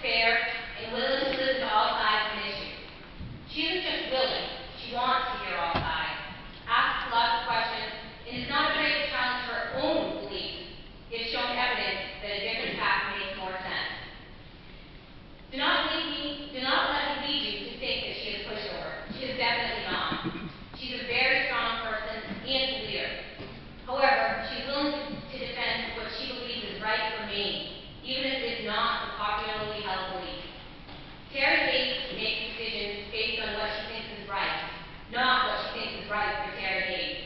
fair, and willing to listen to all sides of an issue. She isn't just willing, she wants to hear all sides, asks lots of questions, and is not afraid to challenge her own beliefs if shown evidence that a different path makes more sense. Do not let me lead you to think that she is a pushover. She is definitely not. She's a very strong person and leader. However, she's willing to defend what she believes is right for Maine, even if it is not the popularly held belief. Terry Hayes makes decisions based on what she thinks is right, not what she thinks is right for Terry Hayes.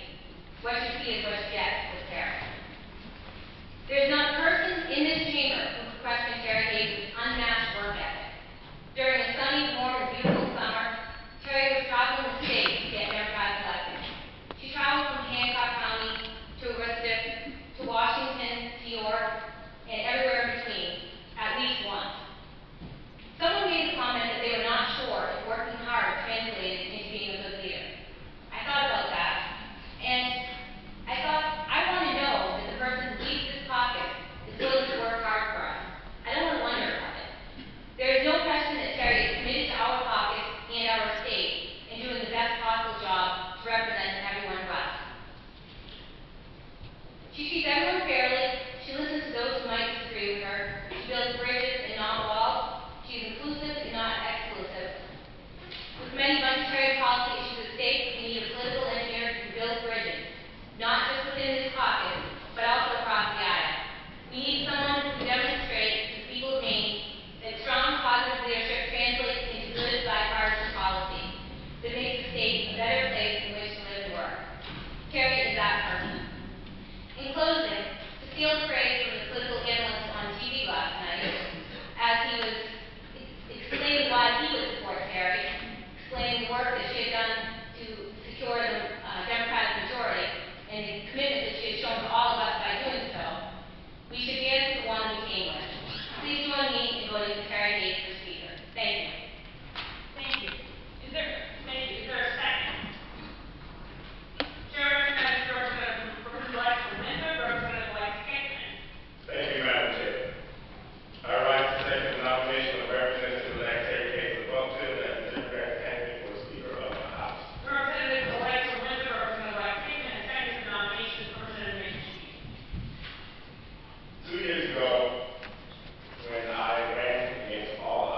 What she sees is what she gets with Terry. There's not a person in this chamber who could question Terry Hayes' unmatched work ethic. During a sunny, warm, and beautiful summer, Terry was traveling the state to get Democrats elected. She traveled from Hancock County to Aroostook to Washington to York and everywhere in between, at least once. Someone made the comment that they were not sure if working hard translated into being a good leader. I thought about that, and I thought, I want to know that the person who leads this caucus is willing to work hard for us. I don't want to wonder about it. There is no question that Terry is committed to our caucus and our state in doing the best possible job to represent everyone well. She treats everyone fairly. She listens to those who might disagree with her. She builds bridges and not walls. She is inclusive and not exclusive. With many budgetary policy issues at stake, we need a political engineer who builds bridges, not just within this caucus, but also across the aisle. We need someone who demonstrates to the people of Maine that strong, positive leadership translates into good bipartisan policy that makes the state a better place in which to live and work. Terry is that person. In closing, to steal the phrase from the political analyst on TV last night, as he was explaining why he would support Terry, explaining the work that she had done to secure the Democratic majority, and the commitment that she had shown to all of us by doing so, we should dance to the one we came with. Please join me in voting for Terry Hayes for Speaker. Thank you. Thank you. Is there a second? Chair recognizes Representative-elect Linda, Representative-elect Hickman. Thank you, Madam Chair. I rise to second the nomination of Representative-elect Terry Hayes of Buckfield as the Democratic candidate for Speaker of the House. Representative-elect Linda, Representative-elect Hickman, seconds the nomination of Representative Hayes. 2 years ago, when I ran against all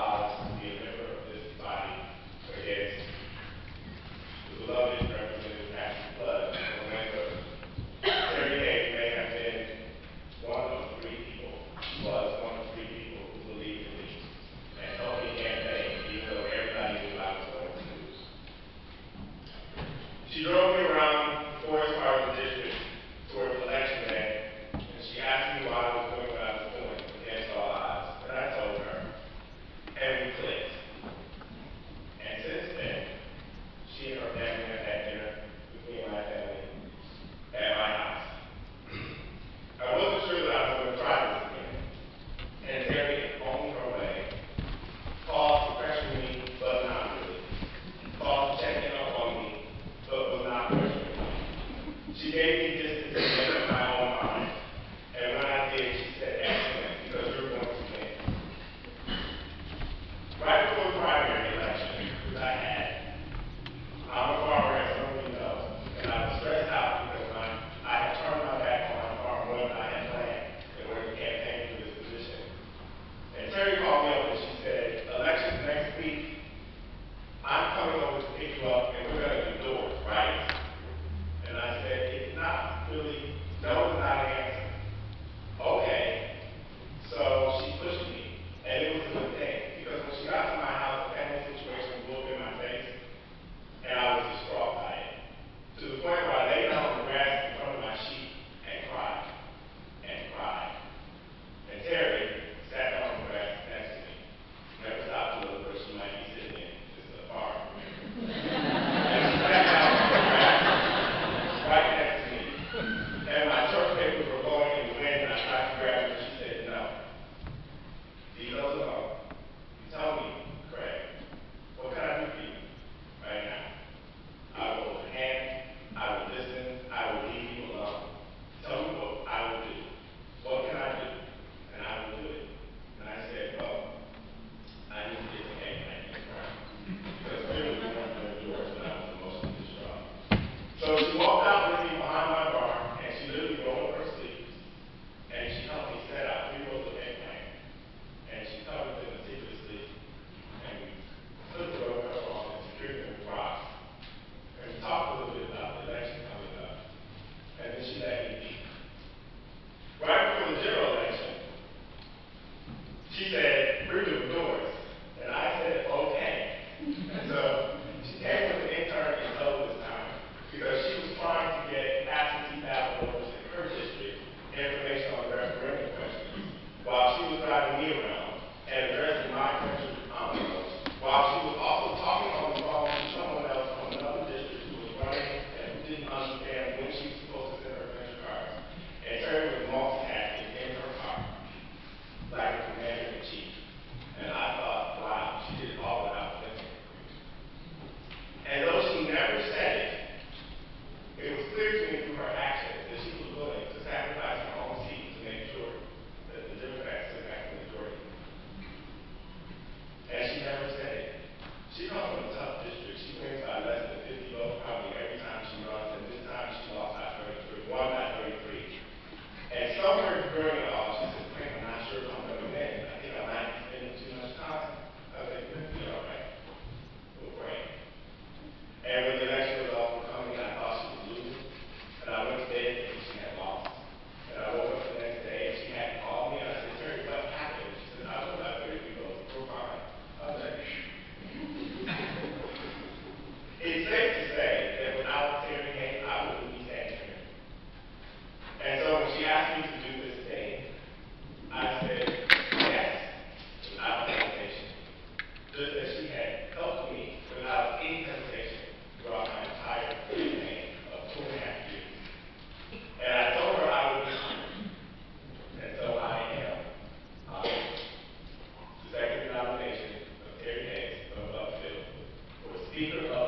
Speaker of